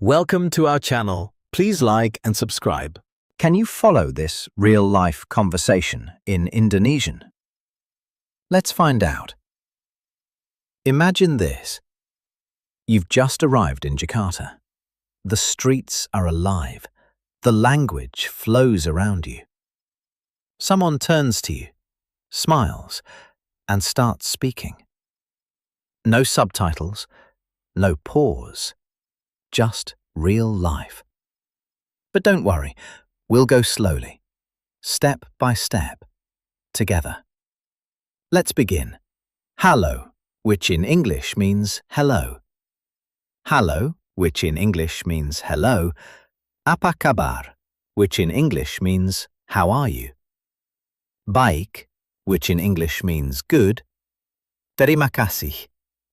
Welcome to our channel. Please like and subscribe. Can you follow this real-life conversation in Indonesian? Let's find out. Imagine this. You've just arrived in Jakarta. The streets are alive. The language flows around you. Someone turns to you, smiles, and starts speaking. No subtitles, no pause. Just real life. But don't worry, we'll go slowly, step by step, together. Let's begin. Halo, which in English means hello. Halo, which in English means hello. Apa kabar, which in English means how are you? Baik, which in English means good. Terima kasih,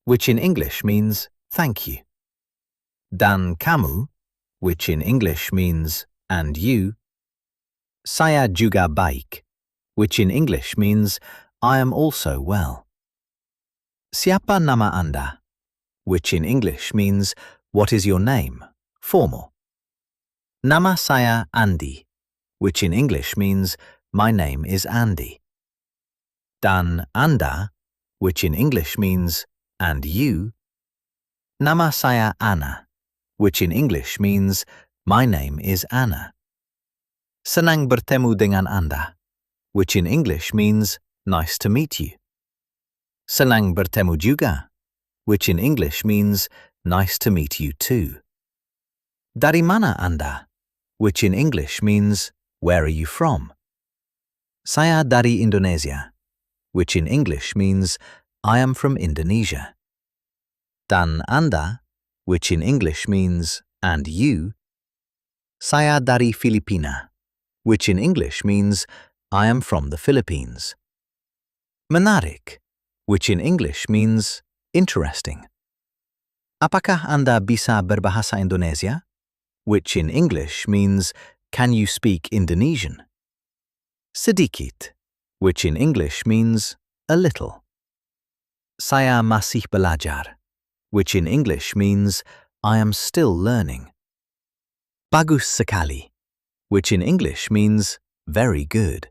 which in English means thank you. Dan kamu, which in English means and you. Saya juga baik, which in English means I am also well. Siapa nama Anda, which in English means what is your name, formal. Nama saya Andi, which in English means my name is Andy. Dan Anda, which in English means and you. Nama saya Ana, which in English means my name is Anna. Senang bertemu dengan Anda, which in English means nice to meet you. Senang bertemu juga, which in English means nice to meet you too. Dari mana Anda, which in English means where are you from? Saya dari Indonesia, which in English means I am from Indonesia. Dan Anda, which in English means and you. Saya dari Filipina, which in English means I am from the Philippines. Menarik, which in English means interesting. Apakah Anda bisa berbahasa Indonesia? Which in English means can you speak Indonesian? Sedikit, which in English means a little. Saya masih belajar, which in English means I am still learning. Bagus sekali, which in English means very good.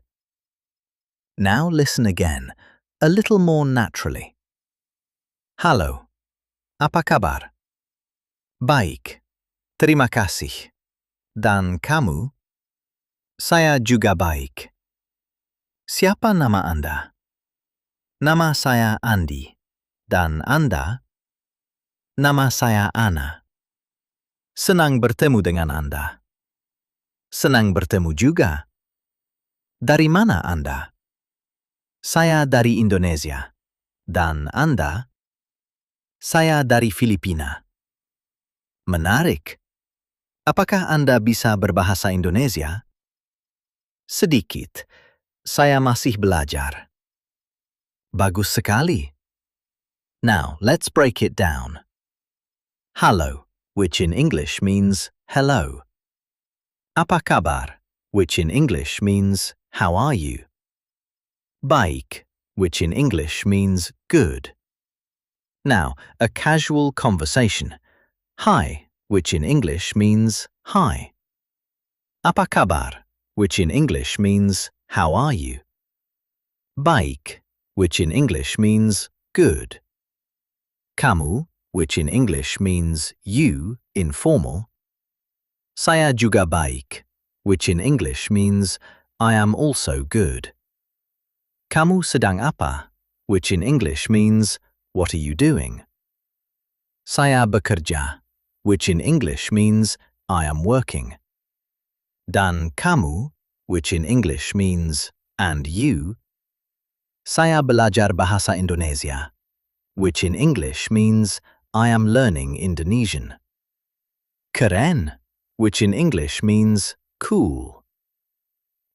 Now listen again, a little more naturally. Halo, apa kabar? Baik, terima kasih. Dan kamu? Saya juga baik. Siapa nama Anda? Nama saya Andi. Dan Anda? Nama saya Ana. Senang bertemu dengan Anda. Senang bertemu juga. Dari mana Anda? Saya dari Indonesia. Dan Anda? Saya dari Filipina. Menarik. Apakah Anda bisa berbahasa Indonesia? Sedikit. Saya masih belajar. Bagus sekali. Now, let's break it down. Halo, which in English means hello. Apa kabar, which in English means how are you? Baik, which in English means good. Now, a casual conversation. Hi, which in English means hi. Apa kabar, which in English means how are you? Baik, which in English means good. Kamu, which in English means you, informal. Saya juga baik, which in English means I am also good. Kamu sedang apa, which in English means what are you doing? Saya bekerja, which in English means I am working. Dan kamu, which in English means and you. Saya belajar bahasa Indonesia, which in English means I am learning Indonesian. Keren, which in English means cool.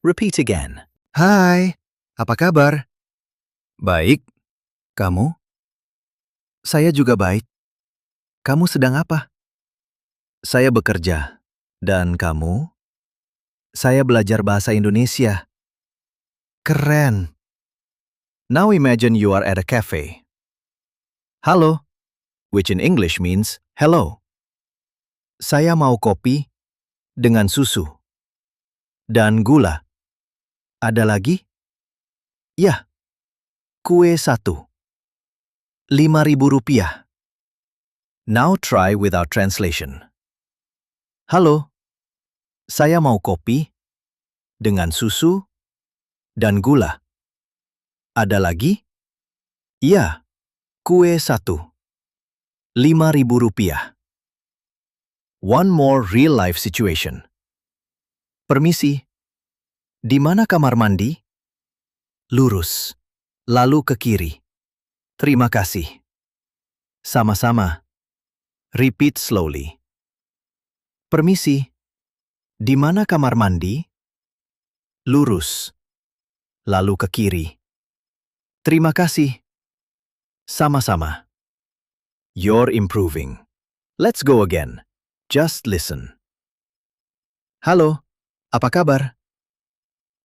Repeat again. Hai, apa kabar? Baik. Kamu? Saya juga baik. Kamu sedang apa? Saya bekerja. Dan kamu? Saya belajar bahasa Indonesia. Keren. Now imagine you are at a cafe. Halo, which in English means hello. Saya mau kopi dengan susu dan gula. Ada lagi? Ya, kue satu. Rp5.000. Now try without translation. Halo, saya mau kopi dengan susu dan gula. Ada lagi? Ya, kue satu. Rp5.000. One more real-life situation. Permisi, di mana kamar mandi? Lurus, lalu ke kiri. Terima kasih. Sama-sama. Repeat slowly. Permisi, di mana kamar mandi? Lurus, lalu ke kiri. Terima kasih. Sama-sama. You're improving. Let's go again. Just listen. Halo, apa kabar?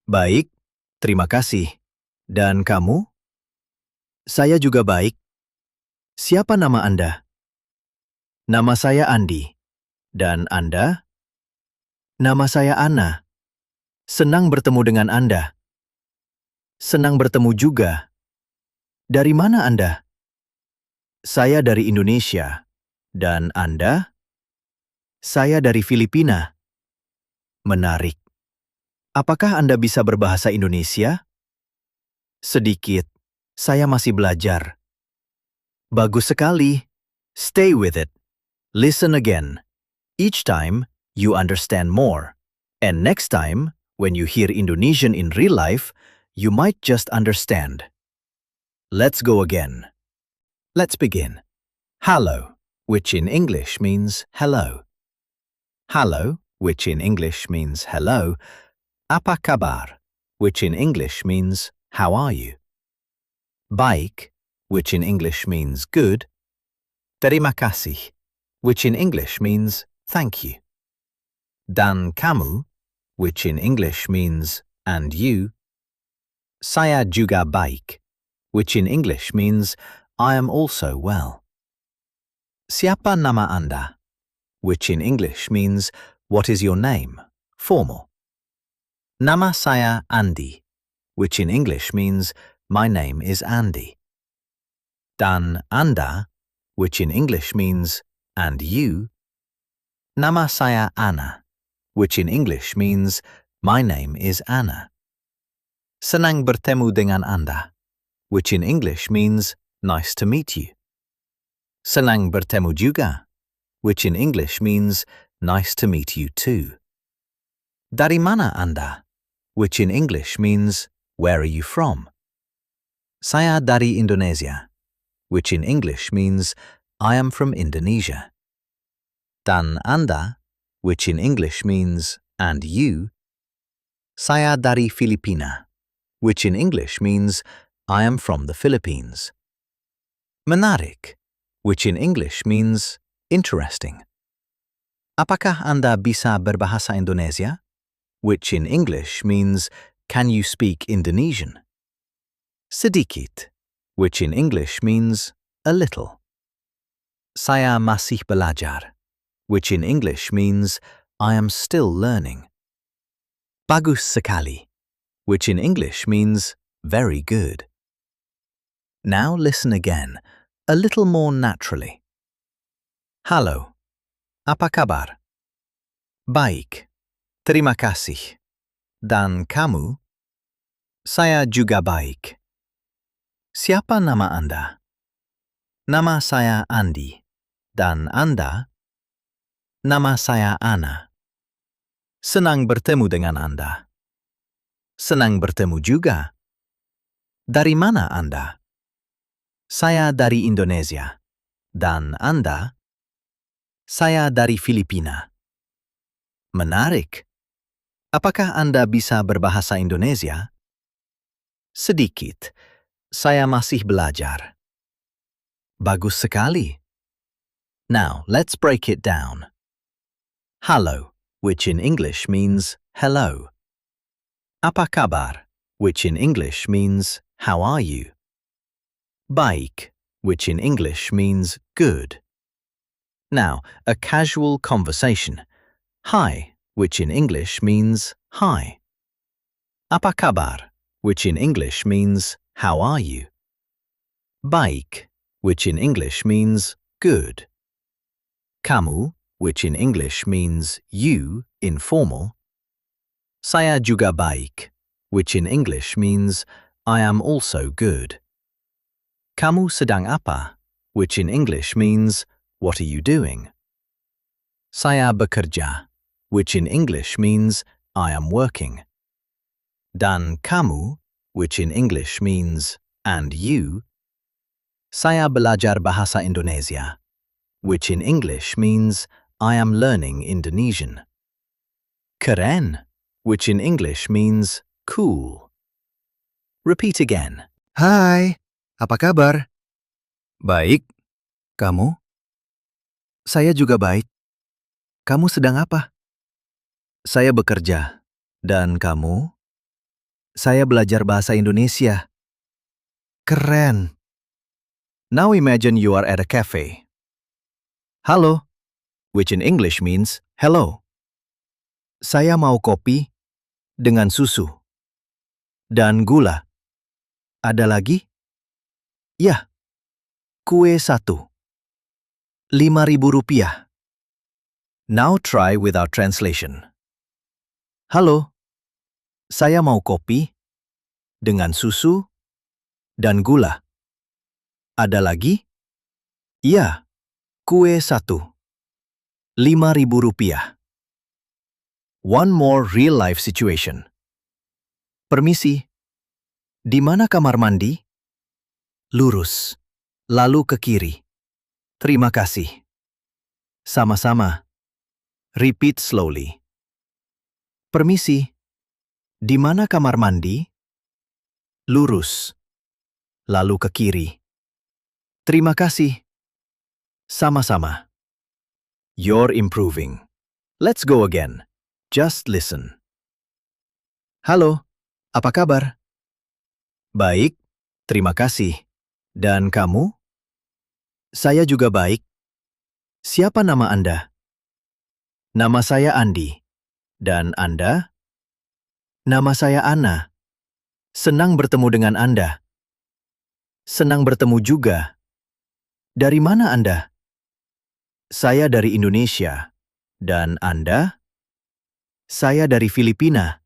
Baik, terima kasih. Dan kamu? Saya juga baik. Siapa nama Anda? Nama saya Andi. Dan Anda? Nama saya Ana. Senang bertemu dengan Anda. Senang bertemu juga. Dari mana Anda? Saya dari Indonesia. Dan Anda? Saya dari Filipina. Menarik. Apakah Anda bisa berbahasa Indonesia? Sedikit. Saya masih belajar. Bagus sekali. Stay with it. Listen again. Each time, you understand more. And next time, when you hear Indonesian in real life, you might just understand. Let's go again. Let's begin. Halo, which in English means hello. Halo, which in English means hello. Apa kabar, which in English means how are you? Baik, which in English means good. Terima kasih, which in English means thank you. Dan kamu, which in English means and you. Saya juga baik, which in English means I am also well. Siapa nama Anda, which in English means what is your name, formal. Nama saya Andi, which in English means my name is Andy. Dan Anda, which in English means and you. Nama saya Ana, which in English means my name is Anna. Senang bertemu dengan Anda, which in English means nice to meet you. Senang bertemu juga, which in English means nice to meet you too. Dari mana Anda, which in English means where are you from? Saya dari Indonesia, which in English means I am from Indonesia. Dan Anda, which in English means and you. Saya dari Filipina, which in English means I am from the Philippines. Menarik, which in English means interesting. Apakah Anda bisa berbahasa Indonesia? Which in English means can you speak Indonesian? Sedikit, which in English means a little. Saya masih belajar, which in English means I am still learning. Bagus sekali, which in English means very good. Now listen again, a little more naturally. Halo, apa kabar? Baik, terima kasih. Dan kamu? Saya juga baik. Siapa nama Anda? Nama saya Andi. Dan Anda? Nama saya Ana. Senang bertemu dengan Anda. Senang bertemu juga. Dari mana Anda? Saya dari Indonesia. Dan Anda? Saya dari Filipina. Menarik. Apakah Anda bisa berbahasa Indonesia? Sedikit. Saya masih belajar. Bagus sekali. Now, let's break it down. Halo, which in English means hello. Apa kabar, which in English means how are you? Baik, which in English means good. Now, a casual conversation. Hi, which in English means hi. Apa kabar, which in English means how are you? Baik, which in English means good. Kamu, which in English means you, informal. Saya juga baik, which in English means I am also good. Kamu sedang apa, which in English means what are you doing? Saya bekerja, which in English means I am working. Dan kamu, which in English means and you. Saya belajar bahasa Indonesia, which in English means I am learning Indonesian. Keren, which in English means cool. Repeat again. Hai, apa kabar? Baik. Kamu? Saya juga baik. Kamu sedang apa? Saya bekerja. Dan kamu? Saya belajar bahasa Indonesia. Keren. Now imagine you are at a cafe. Halo, which in English means hello. Saya mau kopi dengan susu dan gula. Ada lagi? Ya, kue 1. 5.000 rupiah. Now try without translation. Halo, saya mau kopi dengan susu dan gula. Ada lagi? Ya, kue 1. 5.000 rupiah. One more real-life situation. Permisi, di mana kamar mandi? Lurus, lalu ke kiri. Terima kasih. Sama-sama. Repeat slowly. Permisi, di mana kamar mandi? Lurus, lalu ke kiri. Terima kasih. Sama-sama. You're improving. Let's go again. Just listen. Halo, apa kabar? Baik, terima kasih. Dan kamu? Saya juga baik. Siapa nama Anda? Nama saya Andi. Dan Anda? Nama saya Ana. Senang bertemu dengan Anda. Senang bertemu juga. Dari mana Anda? Saya dari Indonesia. Dan Anda? Saya dari Filipina.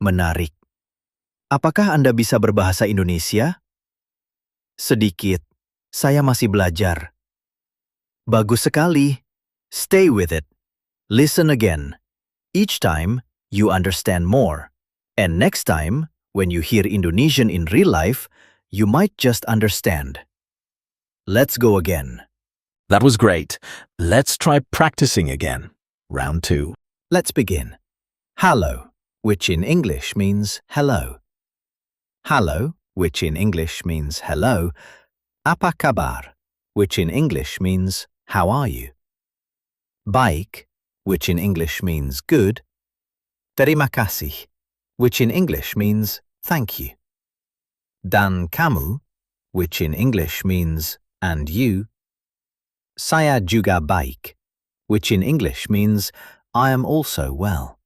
Menarik. Apakah Anda bisa berbahasa Indonesia? Sedikit. Saya masih belajar. Bagus sekali. Stay with it. Listen again. Each time, you understand more. And next time, when you hear Indonesian in real life, you might just understand. Let's go again. That was great. Let's try practicing again. Round 2. Let's begin. Halo, which in English means hello. Halo, which in English means hello. Apa kabar, which in English means how are you? Baik, which in English means good. Terima kasih, which in English means thank you. Dan kamu, which in English means and you. Saya juga baik, which in English means I am also well.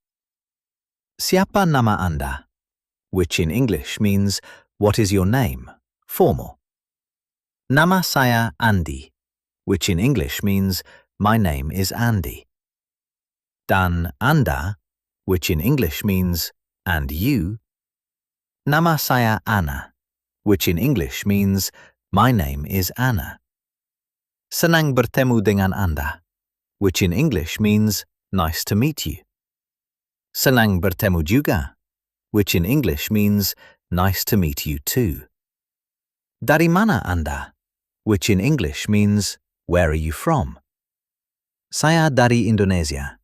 Siapa nama Anda, which in English means what is your name, formal. Nama saya Andi, which in English means my name is Andy. Dan Anda, which in English means and you. Nama saya Ana, which in English means my name is Anna. Senang bertemu dengan Anda, which in English means nice to meet you. Senang bertemu juga, which in English means nice to meet you too. Dari mana Anda, which in English means where are you from? Saya dari Indonesia,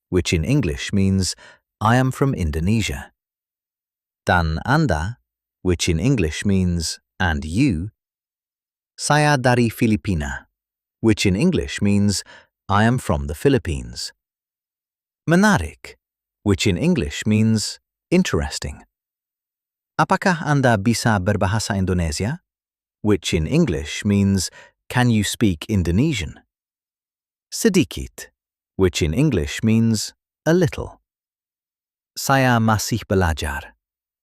which in English means I am from Indonesia. Dan Anda, which in English means and you. Saya dari Filipina, which in English means I am from the Philippines. Menarik, which in English means interesting. Apakah Anda bisa berbahasa Indonesia? Which in English means can you speak Indonesian? Sedikit, which in English means a little. Saya masih belajar,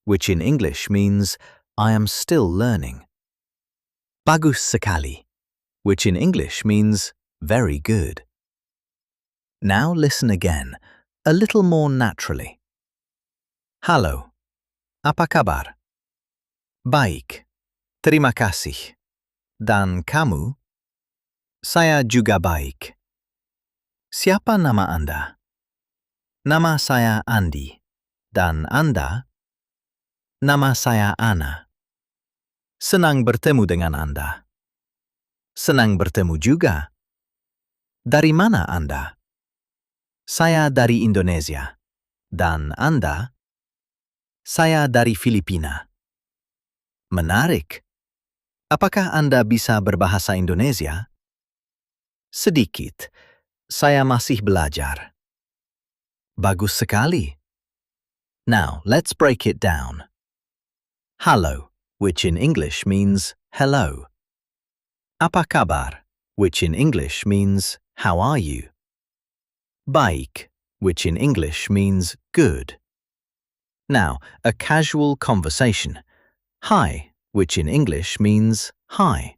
which in English means I am still learning. Bagus sekali, which in English means very good. Now listen again, a little more naturally. Halo, apa kabar? Baik, terima kasih. Dan kamu? Saya juga baik. Siapa nama Anda? Nama saya Andi. Dan Anda? Nama saya Ana. Senang bertemu dengan Anda. Senang bertemu juga. Dari mana Anda? Saya dari Indonesia. Dan Anda? Saya dari Filipina. Menarik. Apakah Anda bisa berbahasa Indonesia? Sedikit. Saya masih belajar. Bagus sekali. Now, let's break it down. Halo, which in English means hello. Apa kabar, which in English means how are you? Baik, which in English means good. Now, a casual conversation. Hi, which in English means hi.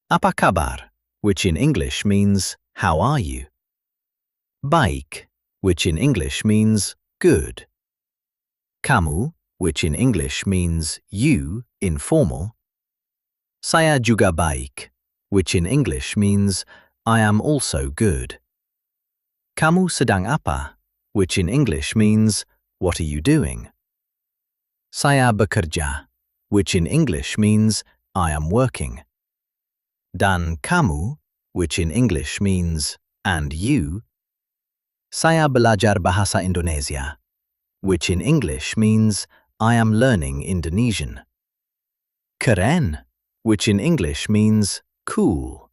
Apa kabar, which in English means how are you? Baik, which in English means good. Kamu, which in English means you, informal. Saya juga baik, which in English means I am also good. Kamu sedang apa, which in English means what are you doing? Saya bekerja, which in English means I am working. Dan kamu, which in English means and you. Saya belajar bahasa Indonesia, which in English means I am learning Indonesian. Keren, which in English means cool.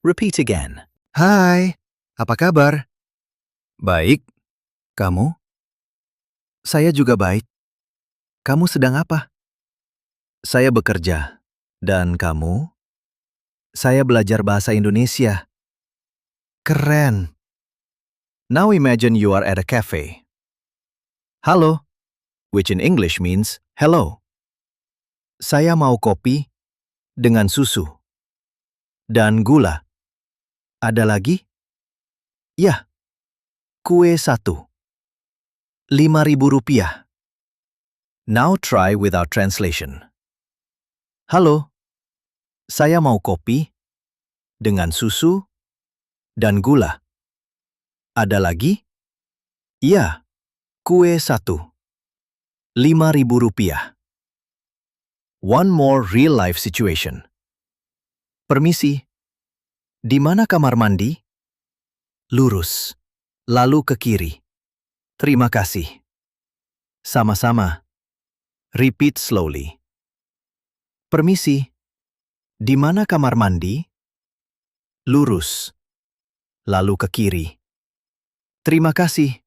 Repeat again. Hai, apa kabar? Baik, kamu? Saya juga baik. Kamu sedang apa? Saya bekerja. Dan kamu? Saya belajar bahasa Indonesia. Keren. Now imagine you are at a cafe. Halo, which in English means hello. Saya mau kopi dengan susu dan gula. Ada lagi? Ya, kue 1. Rp5.000. Now try without translation. Halo, saya mau kopi dengan susu dan gula. Ada lagi? Ya, kue 1. Rp5.000. One more real-life situation. Permisi, di mana kamar mandi? Lurus, lalu ke kiri. Terima kasih. Sama-sama. Repeat slowly. Permisi, di mana kamar mandi? Lurus, lalu ke kiri. Terima kasih.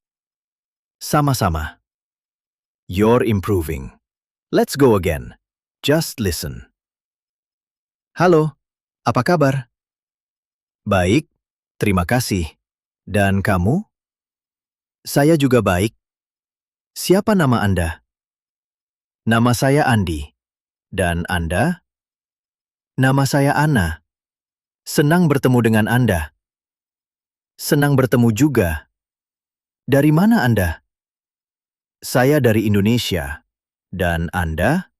Sama-sama. You're improving. Let's go again. Just listen. Halo, apa kabar? Baik, terima kasih. Dan kamu? Saya juga baik. Siapa nama Anda? Nama saya Andi. Dan Anda? Nama saya Ana. Senang bertemu dengan Anda. Senang bertemu juga. Dari mana Anda? Saya dari Indonesia. Dan Anda?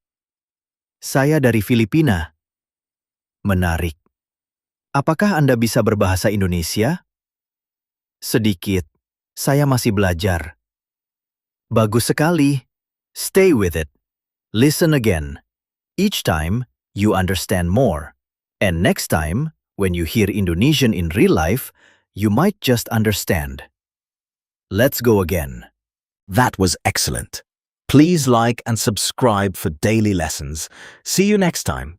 Saya dari Filipina. Menarik. Apakah Anda bisa berbahasa Indonesia? Sedikit. Saya masih belajar. Bagus sekali. Stay with it. Listen again. Each time, you understand more. And next time, when you hear Indonesian in real life, you might just understand. Let's go again. That was excellent. Please like and subscribe for daily lessons. See you next time.